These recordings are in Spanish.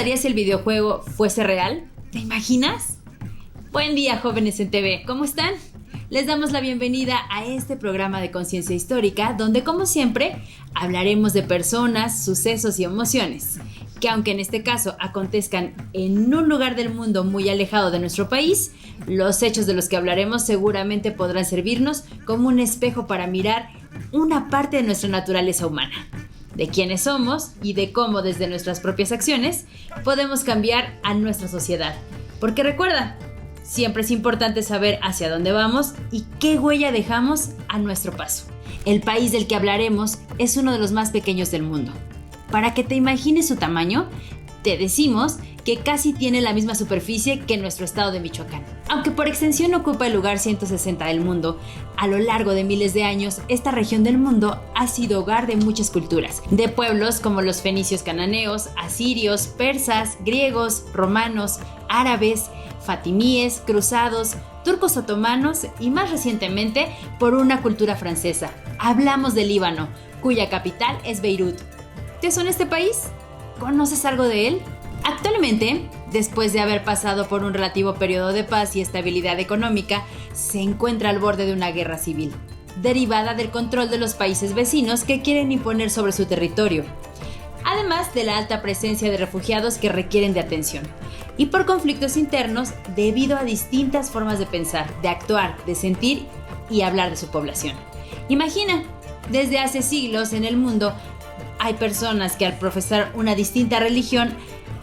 pasaría si el videojuego fuese real? ¿Te imaginas? Buen día, jóvenes en TV, ¿cómo están? Les damos la bienvenida a este programa de conciencia histórica, donde, como siempre, hablaremos de personas, sucesos y emociones, que aunque en este caso acontezcan en un lugar del mundo muy alejado de nuestro país, los hechos de los que hablaremos seguramente podrán servirnos como un espejo para mirar una parte de nuestra naturaleza humana, de quiénes somos y de cómo desde nuestras propias acciones podemos cambiar a nuestra sociedad. Porque recuerda, siempre es importante saber hacia dónde vamos y qué huella dejamos a nuestro paso. El país del que hablaremos es uno de los más pequeños del mundo. Para que te imagines su tamaño, te decimos que casi tiene la misma superficie que nuestro estado de Michoacán. Aunque por extensión ocupa el lugar 160 del mundo, a lo largo de miles de años, esta región del mundo ha sido hogar de muchas culturas, de pueblos como los fenicios cananeos, asirios, persas, griegos, romanos, árabes, fatimíes, cruzados, turcos otomanos y más recientemente por una cultura francesa. Hablamos de Líbano, cuya capital es Beirut. ¿Te suena este país? ¿Conoces algo de él? Actualmente, después de haber pasado por un relativo periodo de paz y estabilidad económica, se encuentra al borde de una guerra civil, derivada del control de los países vecinos que quieren imponer sobre su territorio, además de la alta presencia de refugiados que requieren de atención, y por conflictos internos debido a distintas formas de pensar, de actuar, de sentir y hablar de su población. Imagina, desde hace siglos en el mundo hay personas que al profesar una distinta religión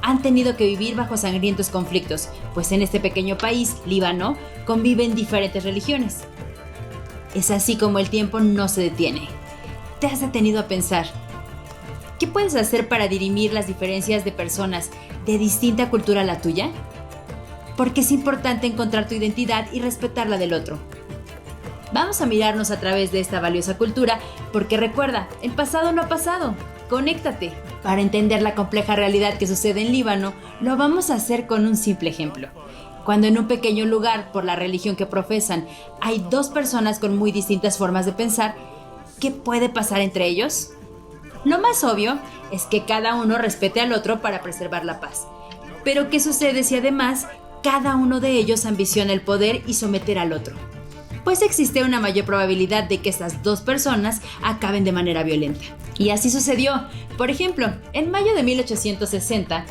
han tenido que vivir bajo sangrientos conflictos, pues en este pequeño país, Líbano, conviven diferentes religiones. Es así como el tiempo no se detiene. ¿Te has detenido a pensar? ¿Qué puedes hacer para dirimir las diferencias de personas de distinta cultura a la tuya? Porque es importante encontrar tu identidad y respetar la del otro. Vamos a mirarnos a través de esta valiosa cultura, porque recuerda, el pasado no ha pasado. Conéctate. Para entender la compleja realidad que sucede en Líbano, lo vamos a hacer con un simple ejemplo. Cuando en un pequeño lugar, por la religión que profesan, hay dos personas con muy distintas formas de pensar, ¿qué puede pasar entre ellos? Lo más obvio es que cada uno respete al otro para preservar la paz. Pero ¿qué sucede si además cada uno de ellos ambiciona el poder y someter al otro? Pues existe una mayor probabilidad de que estas dos personas acaben de manera violenta. Y así sucedió. Por ejemplo, en mayo de 1860,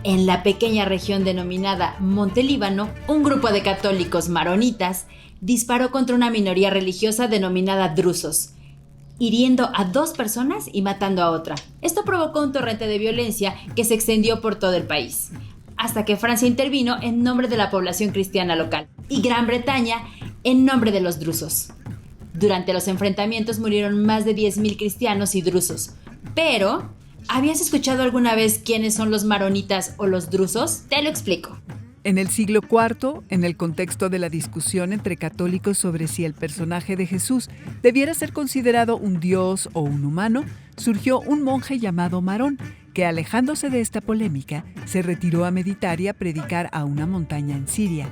en la pequeña región denominada Monte Líbano, un grupo de católicos maronitas disparó contra una minoría religiosa denominada drusos, hiriendo a dos personas y matando a otra. Esto provocó un torrente de violencia que se extendió por todo el país, hasta que Francia intervino en nombre de la población cristiana local y Gran Bretaña en nombre de los drusos. Durante los enfrentamientos murieron más de 10,000 cristianos y drusos. Pero, ¿habías escuchado alguna vez quiénes son los maronitas o los drusos? Te lo explico. En el siglo IV, en el contexto de la discusión entre católicos sobre si el personaje de Jesús debiera ser considerado un dios o un humano, surgió un monje llamado Marón, que alejándose de esta polémica, se retiró a meditar y a predicar a una montaña en Siria.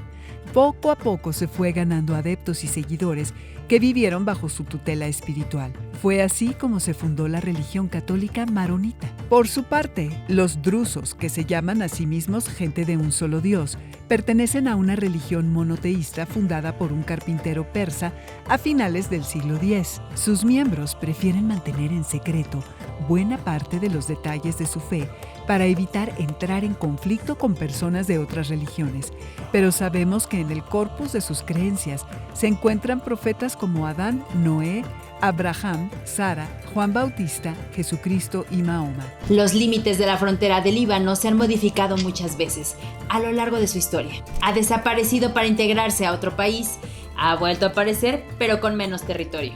Poco a poco se fue ganando adeptos y seguidores que vivieron bajo su tutela espiritual. Fue así como se fundó la religión católica maronita. Por su parte, los drusos, que se llaman a sí mismos gente de un solo Dios, pertenecen a una religión monoteísta fundada por un carpintero persa a finales del siglo X. Sus miembros prefieren mantener en secreto buena parte de los detalles de su fe para evitar entrar en conflicto con personas de otras religiones, pero sabemos que en el corpus de sus creencias se encuentran profetas como Adán, Noé, Abraham, Sara, Juan Bautista, Jesucristo y Mahoma. Los límites de la frontera del Líbano se han modificado muchas veces a lo largo de su historia. Ha desaparecido para integrarse a otro país, ha vuelto a aparecer, pero con menos territorio.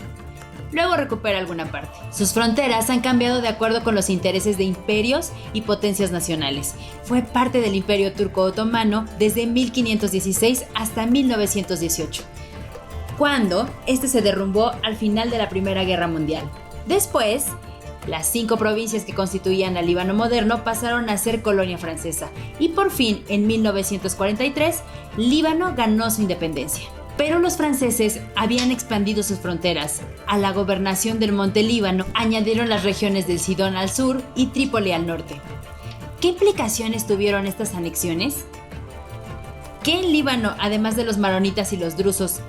Luego recupera alguna parte. Sus fronteras han cambiado de acuerdo con los intereses de imperios y potencias nacionales. Fue parte del Imperio Turco Otomano desde 1516 hasta 1918, cuando este se derrumbó al final de la Primera Guerra Mundial. Después, las 5 provincias que constituían al Líbano moderno pasaron a ser colonia francesa y por fin, en 1943, Líbano ganó su independencia. Pero los franceses habían expandido sus fronteras. A la gobernación del Monte Líbano añadieron las regiones del Sidón al sur y Trípoli al norte. ¿Qué implicaciones tuvieron estas anexiones? ¿Que en Líbano, además de los maronitas y los drusos,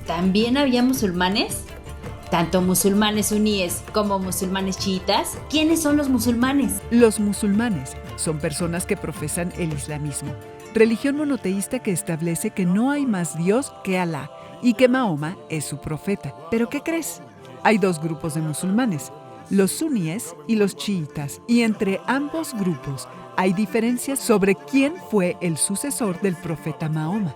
también había musulmanes? Tanto musulmanes suníes como musulmanes chiitas. ¿Quiénes son los musulmanes? Los musulmanes son personas que profesan el islamismo, religión monoteísta que establece que no hay más Dios que Alá y que Mahoma es su profeta. ¿Pero qué crees? Hay dos grupos de musulmanes, los suníes y los chiitas, y entre ambos grupos hay diferencias sobre quién fue el sucesor del profeta Mahoma.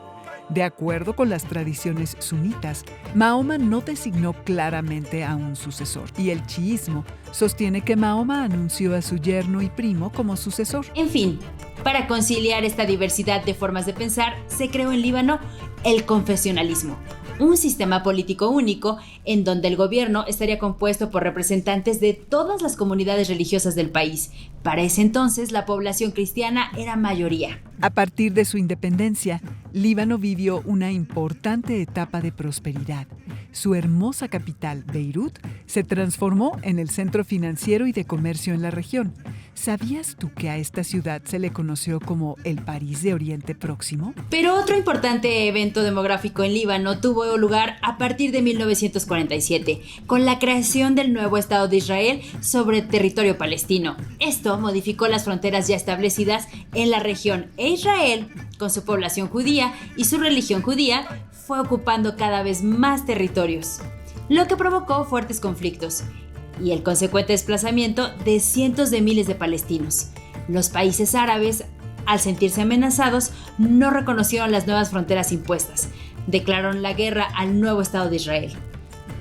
De acuerdo con las tradiciones sunitas, Mahoma no designó claramente a un sucesor, y el chiismo sostiene que Mahoma anunció a su yerno y primo como sucesor. En fin, para conciliar esta diversidad de formas de pensar, se creó en Líbano el confesionalismo, un sistema político único en donde el gobierno estaría compuesto por representantes de todas las comunidades religiosas del país. Para ese entonces, la población cristiana era mayoría. A partir de su independencia, Líbano vivió una importante etapa de prosperidad. Su hermosa capital, Beirut, se transformó en el centro financiero y de comercio en la región. ¿Sabías tú que a esta ciudad se le conoció como el París de Oriente Próximo? Pero otro importante evento demográfico en Líbano tuvo lugar a partir de 1947, con la creación del nuevo Estado de Israel sobre territorio palestino. Esto modificó las fronteras ya establecidas en la región, e Israel, con su población judía y su religión judía, fue ocupando cada vez más territorios, lo que provocó fuertes conflictos y el consecuente desplazamiento de cientos de miles de palestinos. Los países árabes, al sentirse amenazados, no reconocieron las nuevas fronteras impuestas, declararon la guerra al nuevo Estado de Israel.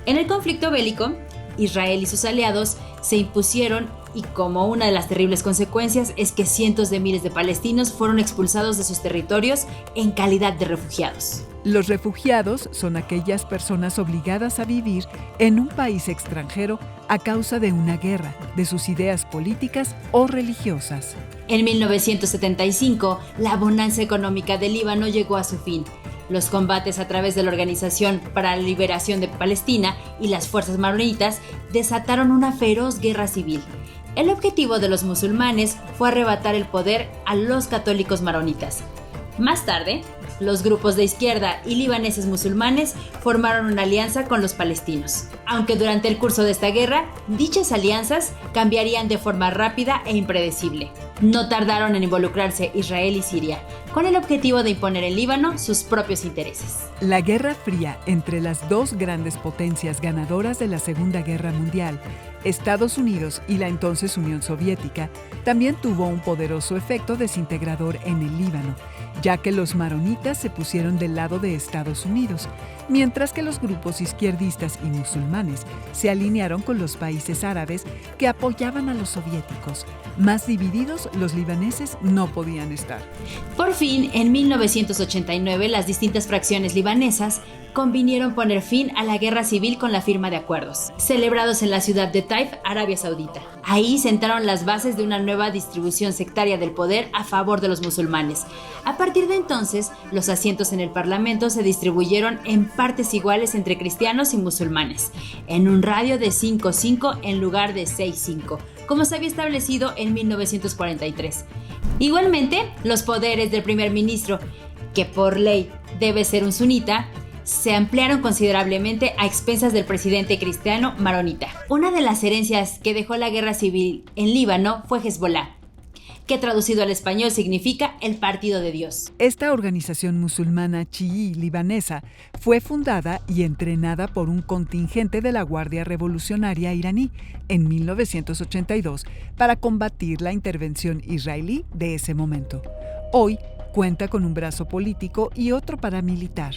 En el conflicto bélico, Israel y sus aliados se impusieron, y como una de las terribles consecuencias es que cientos de miles de palestinos fueron expulsados de sus territorios en calidad de refugiados. Los refugiados son aquellas personas obligadas a vivir en un país extranjero a causa de una guerra, de sus ideas políticas o religiosas. En 1975, la bonanza económica del Líbano llegó a su fin. Los combates a través de la Organización para la Liberación de Palestina y las fuerzas maronitas desataron una feroz guerra civil. El objetivo de los musulmanes fue arrebatar el poder a los católicos maronitas. Más tarde, los grupos de izquierda y libaneses musulmanes formaron una alianza con los palestinos. Aunque durante el curso de esta guerra, dichas alianzas cambiarían de forma rápida e impredecible. No tardaron en involucrarse Israel y Siria, con el objetivo de imponer en Líbano sus propios intereses. La Guerra Fría entre las dos grandes potencias ganadoras de la Segunda Guerra Mundial, Estados Unidos y la entonces Unión Soviética, también tuvo un poderoso efecto desintegrador en el Líbano, ya que los maronitas se pusieron del lado de Estados Unidos, mientras que los grupos izquierdistas y musulmanes se alinearon con los países árabes que apoyaban a los soviéticos. Más divididos, los libaneses no podían estar. Por fin, en 1989, las distintas fracciones libanesas convinieron poner fin a la guerra civil con la firma de acuerdos, celebrados en la ciudad de Taif, Arabia Saudita. Ahí sentaron las bases de una nueva distribución sectaria del poder a favor de los musulmanes. A partir de entonces, los asientos en el Parlamento se distribuyeron en partes iguales entre cristianos y musulmanes, en un radio de 5-5 en lugar de 6-5, como se había establecido en 1943. Igualmente, los poderes del primer ministro, que por ley debe ser un sunita, se ampliaron considerablemente a expensas del presidente cristiano maronita. Una de las herencias que dejó la guerra civil en Líbano fue Hezbollah, que traducido al español significa el Partido de Dios. Esta organización musulmana chií libanesa fue fundada y entrenada por un contingente de la Guardia Revolucionaria iraní en 1982 para combatir la intervención israelí de ese momento. Hoy cuenta con un brazo político y otro paramilitar.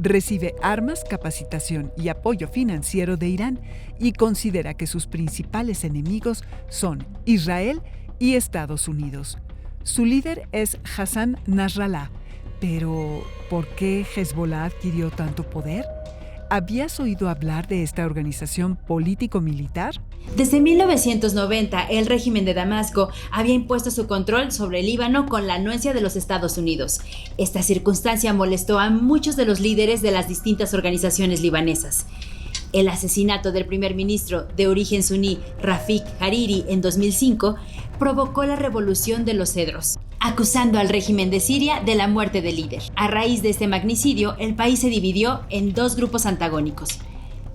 Recibe armas, capacitación y apoyo financiero de Irán y considera que sus principales enemigos son Israel y Estados Unidos. Su líder es Hassan Nasrallah. Pero, ¿por qué Hezbollah adquirió tanto poder? ¿Habías oído hablar de esta organización político-militar? Desde 1990, el régimen de Damasco había impuesto su control sobre el Líbano con la anuencia de los Estados Unidos. Esta circunstancia molestó a muchos de los líderes de las distintas organizaciones libanesas. El asesinato del primer ministro de origen suní, Rafik Hariri, en 2005, provocó la revolución de los Cedros, acusando al régimen de Siria de la muerte del líder. A raíz de este magnicidio, el país se dividió en dos grupos antagónicos.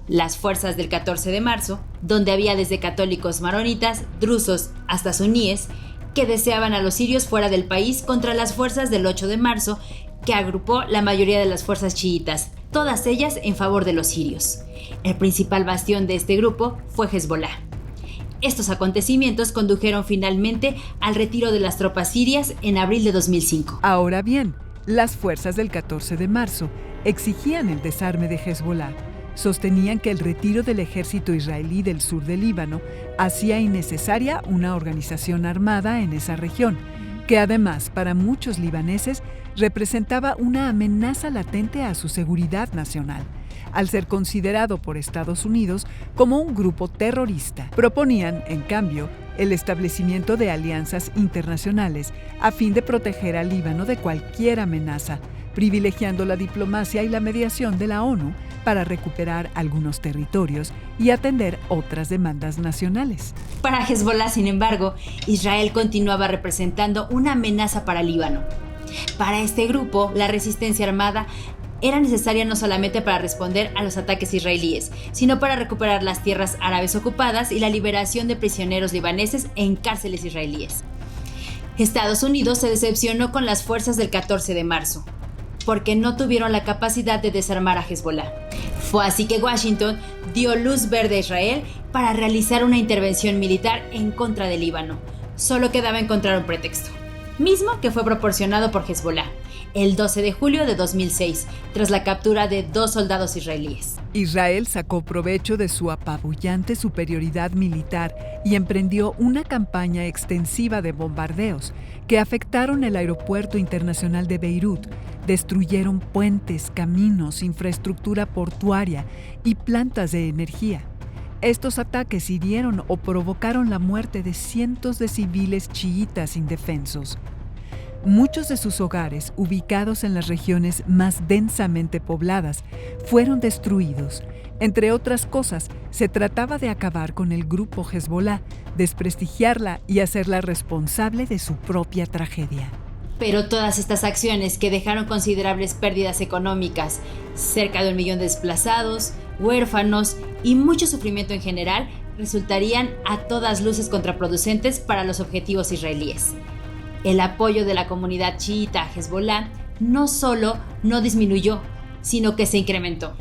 Las fuerzas del 14 de marzo, donde había desde católicos maronitas, drusos hasta suníes, que deseaban a los sirios fuera del país, contra las fuerzas del 8 de marzo, que agrupó la mayoría de las fuerzas chiitas, todas ellas en favor de los sirios. El principal bastión de este grupo fue Hezbolá. Estos acontecimientos condujeron finalmente al retiro de las tropas sirias en abril de 2005. Ahora bien, las fuerzas del 14 de marzo exigían el desarme de Hezbolá. Sostenían que el retiro del ejército israelí del sur del Líbano hacía innecesaria una organización armada en esa región, que además para muchos libaneses representaba una amenaza latente a su seguridad nacional, al ser considerado por Estados Unidos como un grupo terrorista. Proponían, en cambio, el establecimiento de alianzas internacionales a fin de proteger al Líbano de cualquier amenaza, privilegiando la diplomacia y la mediación de la ONU para recuperar algunos territorios y atender otras demandas nacionales. Para Hezbolá, sin embargo, Israel continuaba representando una amenaza para el Líbano. Para este grupo, la resistencia armada era necesaria no solamente para responder a los ataques israelíes, sino para recuperar las tierras árabes ocupadas y la liberación de prisioneros libaneses en cárceles israelíes. Estados Unidos se decepcionó con las fuerzas del 14 de marzo, porque no tuvieron la capacidad de desarmar a Hezbolá. Fue así que Washington dio luz verde a Israel para realizar una intervención militar en contra del Líbano. Solo quedaba encontrar un pretexto, mismo que fue proporcionado por Hezbolá, el 12 de julio de 2006, tras la captura de 2 soldados israelíes. Israel sacó provecho de su apabullante superioridad militar y emprendió una campaña extensiva de bombardeos que afectaron el aeropuerto internacional de Beirut, destruyeron puentes, caminos, infraestructura portuaria y plantas de energía. Estos ataques hirieron o provocaron la muerte de cientos de civiles chiitas indefensos. Muchos de sus hogares, ubicados en las regiones más densamente pobladas, fueron destruidos. Entre otras cosas, se trataba de acabar con el grupo Hezbolá, desprestigiarla y hacerla responsable de su propia tragedia. Pero todas estas acciones, que dejaron considerables pérdidas económicas, cerca de 1 millón de desplazados, huérfanos y mucho sufrimiento en general, resultarían a todas luces contraproducentes para los objetivos israelíes. El apoyo de la comunidad chiita a Hezbolá no solo no disminuyó, sino que se incrementó.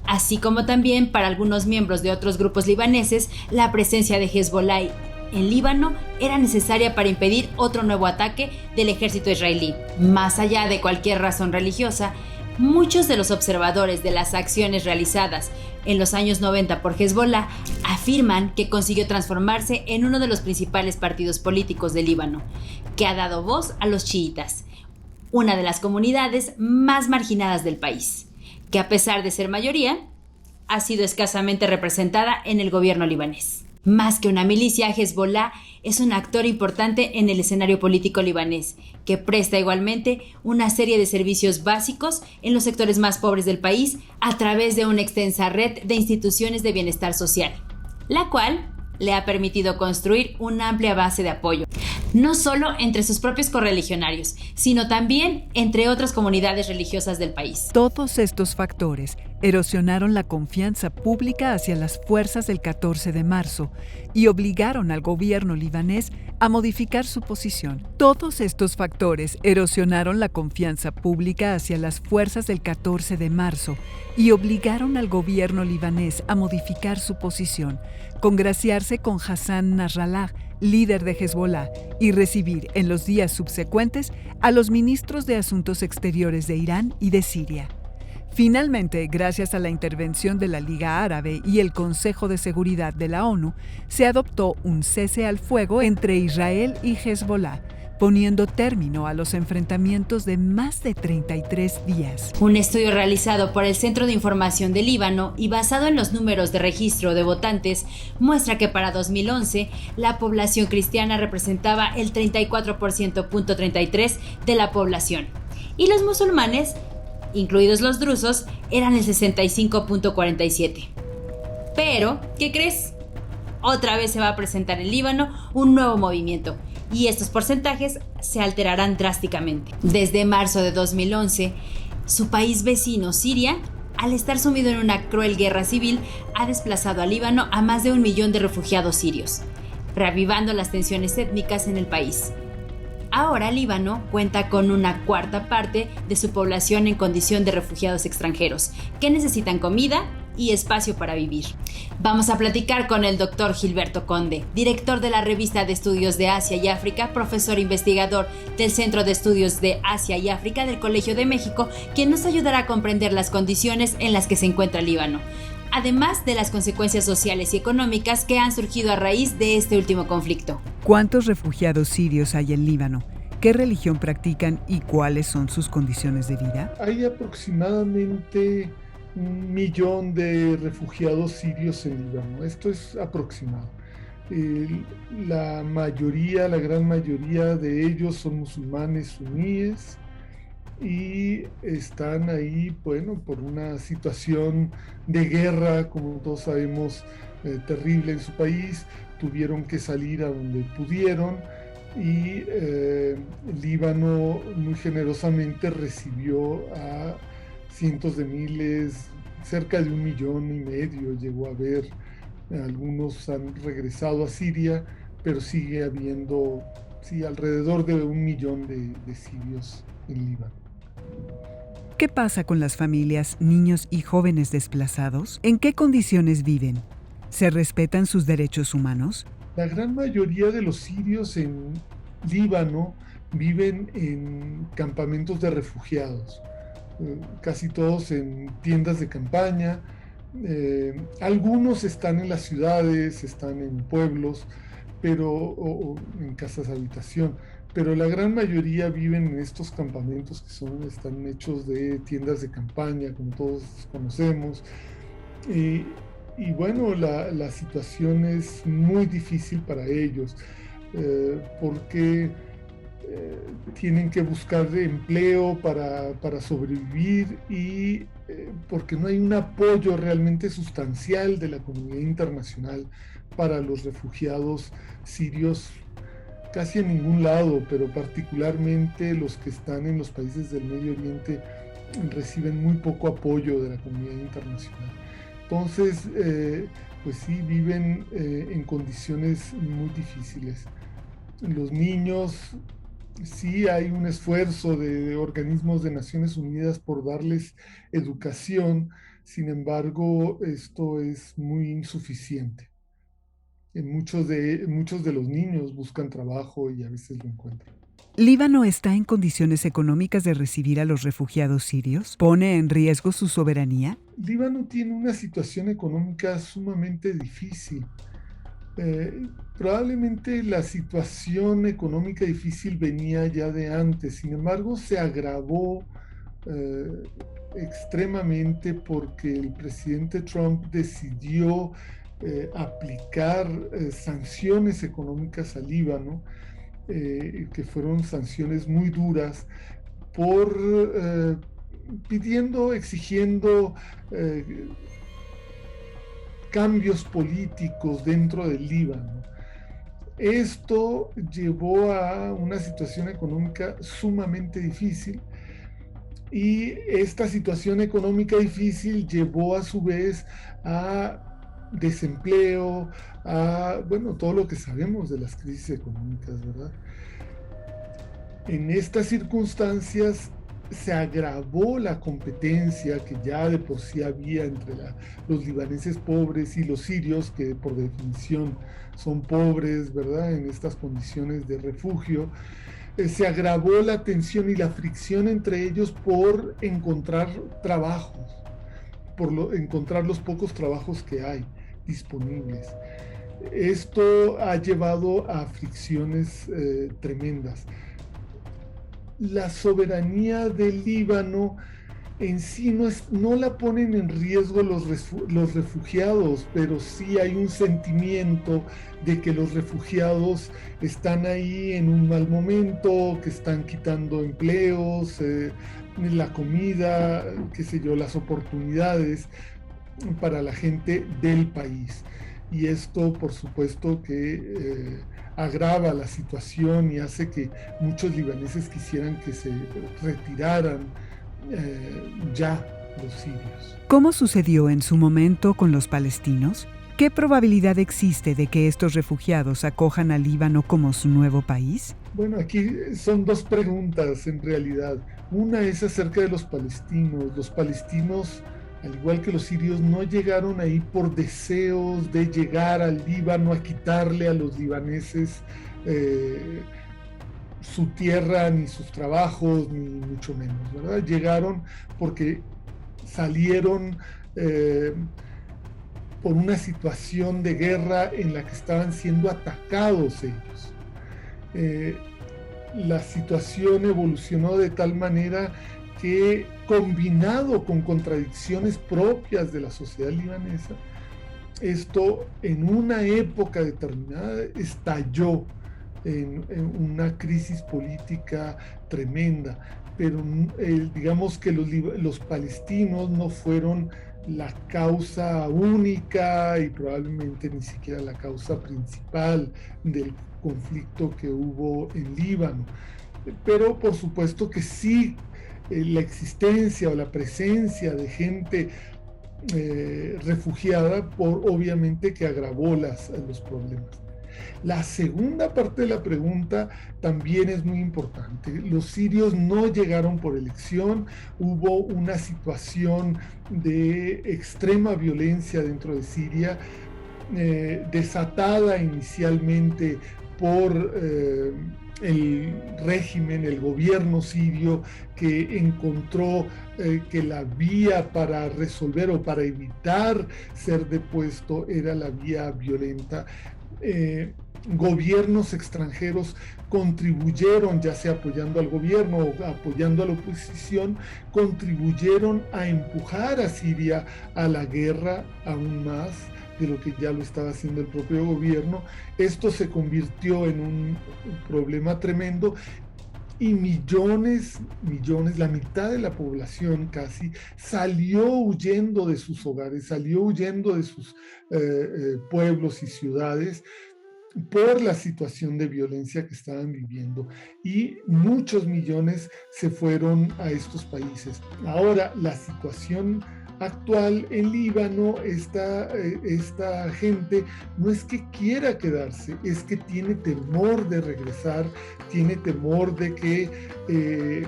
Así como también para algunos miembros de otros grupos libaneses, la presencia de Hezbolá en Líbano era necesaria para impedir otro nuevo ataque del ejército israelí. Más allá de cualquier razón religiosa, muchos de los observadores de las acciones realizadas en los años 90 por Hezbolá afirman que consiguió transformarse en uno de los principales partidos políticos de Líbano, que ha dado voz a los chiitas, una de las comunidades más marginadas del país, que a pesar de ser mayoría, ha sido escasamente representada en el gobierno libanés. Más que una milicia, Hezbolá es un actor importante en el escenario político libanés, que presta igualmente una serie de servicios básicos en los sectores más pobres del país a través de una extensa red de instituciones de bienestar social, la cual le ha permitido construir una amplia base de apoyo, no solo entre sus propios correligionarios, sino también entre otras comunidades religiosas del país. Todos estos factores erosionaron la confianza pública hacia las fuerzas del 14 de marzo y obligaron al gobierno libanés a modificar su posición. Todos estos factores erosionaron la confianza pública hacia las fuerzas del 14 de marzo y obligaron al gobierno libanés a modificar su posición, congraciarse con Hassan Nasrallah, líder de Hezbolá, y recibir en los días subsecuentes a los ministros de Asuntos Exteriores de Irán y de Siria. Finalmente, gracias a la intervención de la Liga Árabe y el Consejo de Seguridad de la ONU, se adoptó un cese al fuego entre Israel y Hezbolá, poniendo término a los enfrentamientos de más de 33 días. Un estudio realizado por el Centro de Información del Líbano y basado en los números de registro de votantes muestra que para 2011 la población cristiana representaba el 34.33% de la población y los musulmanes, incluidos los drusos, eran el 65.47%. Pero, ¿qué crees? Otra vez se va a presentar en Líbano un nuevo movimiento, y estos porcentajes se alterarán drásticamente. Desde marzo de 2011, su país vecino, Siria, al estar sumido en una cruel guerra civil, ha desplazado a Líbano a más de 1 millón de refugiados sirios, reavivando las tensiones étnicas en el país. Ahora Líbano cuenta con una cuarta parte de su población en condición de refugiados extranjeros, que necesitan comida y espacio para vivir. Vamos a platicar con el doctor Gilberto Conde, director de la Revista de Estudios de Asia y África, profesor investigador del Centro de Estudios de Asia y África del Colegio de México, quien nos ayudará a comprender las condiciones en las que se encuentra Líbano, además de las consecuencias sociales y económicas que han surgido a raíz de este último conflicto. ¿Cuántos refugiados sirios hay en Líbano? ¿Qué religión practican y cuáles son sus condiciones de vida? Hay aproximadamente 1 millón de refugiados sirios en Líbano. Esto es aproximado. La gran mayoría de ellos son musulmanes suníes y están ahí, bueno, por una situación de guerra, como todos sabemos, terrible en su país. Tuvieron que salir a donde pudieron y Líbano muy generosamente recibió a cientos de miles, cerca de 1,5 millones llegó a haber. Algunos han regresado a Siria, pero sigue habiendo alrededor de 1 millón de sirios en Líbano. ¿Qué pasa con las familias, niños y jóvenes desplazados? ¿En qué condiciones viven? ¿Se respetan sus derechos humanos? La gran mayoría de los sirios en Líbano viven en campamentos de refugiados, casi todos en tiendas de campaña. Algunos están en las ciudades, están en pueblos, o en casas de habitación, pero la gran mayoría viven en estos campamentos que están hechos de tiendas de campaña, como todos conocemos. Y bueno, la situación es muy difícil para ellos, porque tienen que buscar empleo para sobrevivir y porque no hay un apoyo realmente sustancial de la comunidad internacional para los refugiados sirios casi en ningún lado, pero particularmente los que están en los países del Medio Oriente reciben muy poco apoyo de la comunidad internacional. Entonces, pues sí, viven en condiciones muy difíciles. Los niños, sí hay un esfuerzo de organismos de Naciones Unidas por darles educación, sin embargo, esto es muy insuficiente. Muchos de los niños buscan trabajo y a veces lo encuentran. ¿Líbano está en condiciones económicas de recibir a los refugiados sirios? ¿Pone en riesgo su soberanía? Líbano tiene una situación económica sumamente difícil. Probablemente la situación económica difícil venía ya de antes, sin embargo se agravó extremadamente porque el presidente Trump decidió aplicar sanciones económicas al Líbano, que fueron sanciones muy duras por exigiendo cambios políticos dentro del Líbano. Esto llevó a una situación económica sumamente difícil y esta situación económica difícil llevó a su vez a desempleo, todo lo que sabemos de las crisis económicas, ¿verdad? En estas circunstancias se agravó la competencia que ya de por sí había entre los libaneses pobres y los sirios, que por definición son pobres, ¿verdad?, en estas condiciones de refugio. Se agravó la tensión y la fricción entre ellos por encontrar trabajos, encontrar los pocos trabajos que hay disponibles. Esto ha llevado a fricciones tremendas. La soberanía del Líbano en sí no la ponen en riesgo los refugiados, pero sí hay un sentimiento de que los refugiados están ahí en un mal momento, que están quitando empleos, la comida, qué sé yo, las oportunidades para la gente del país. y esto por supuesto que agrava la situación y hace que muchos libaneses quisieran que se retiraran ya los sirios. ¿Cómo sucedió en su momento con los palestinos? ¿Qué probabilidad existe de que estos refugiados acojan al Líbano como su nuevo país? Bueno, aquí son dos preguntas en realidad. Una es acerca de los palestinos. Los palestinos, al igual que los sirios, no llegaron ahí por deseos de llegar al Líbano a quitarle a los libaneses su tierra, ni sus trabajos, ni mucho menos, ¿verdad? Llegaron porque salieron por una situación de guerra en la que estaban siendo atacados ellos. La situación evolucionó de tal manera que, combinado con contradicciones propias de la sociedad libanesa, esto en una época determinada estalló en una crisis política tremenda, pero digamos que los palestinos no fueron la causa única y probablemente ni siquiera la causa principal del conflicto que hubo en Líbano, pero por supuesto que sí, la existencia o la presencia de gente refugiada, obviamente que agravó los problemas. La segunda parte de la pregunta también es muy importante. Los sirios no llegaron por elección, hubo una situación de extrema violencia dentro de Siria, desatada inicialmente por el régimen, el gobierno sirio, que encontró que la vía para resolver o para evitar ser depuesto era la vía violenta. Gobiernos extranjeros contribuyeron, ya sea apoyando al gobierno o apoyando a la oposición, contribuyeron a empujar a Siria a la guerra aún más de lo que ya lo estaba haciendo el propio gobierno. Esto se convirtió en un problema tremendo y millones, la mitad de la población casi, salió huyendo de sus hogares, salió huyendo de sus pueblos y ciudades por la situación de violencia que estaban viviendo, y muchos millones se fueron a estos países. Ahora, la situación actual en Líbano, esta gente no es que quiera quedarse, es que tiene temor de regresar, tiene temor de que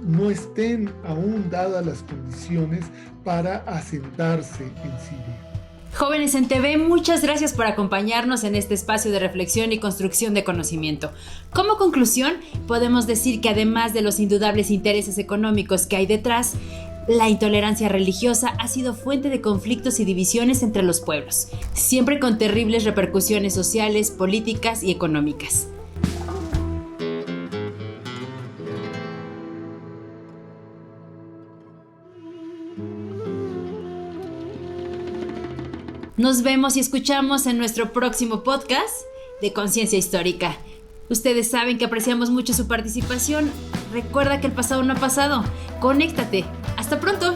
no estén aún dadas las condiciones para asentarse en Siria. Jóvenes en TV, muchas gracias por acompañarnos en este espacio de reflexión y construcción de conocimiento. Como conclusión, podemos decir que además de los indudables intereses económicos que hay detrás, la intolerancia religiosa ha sido fuente de conflictos y divisiones entre los pueblos, siempre con terribles repercusiones sociales, políticas y económicas. Nos vemos y escuchamos en nuestro próximo podcast de Conciencia Histórica. Ustedes saben que apreciamos mucho su participación. Recuerda que el pasado no ha pasado. Conéctate. ¡Hasta pronto!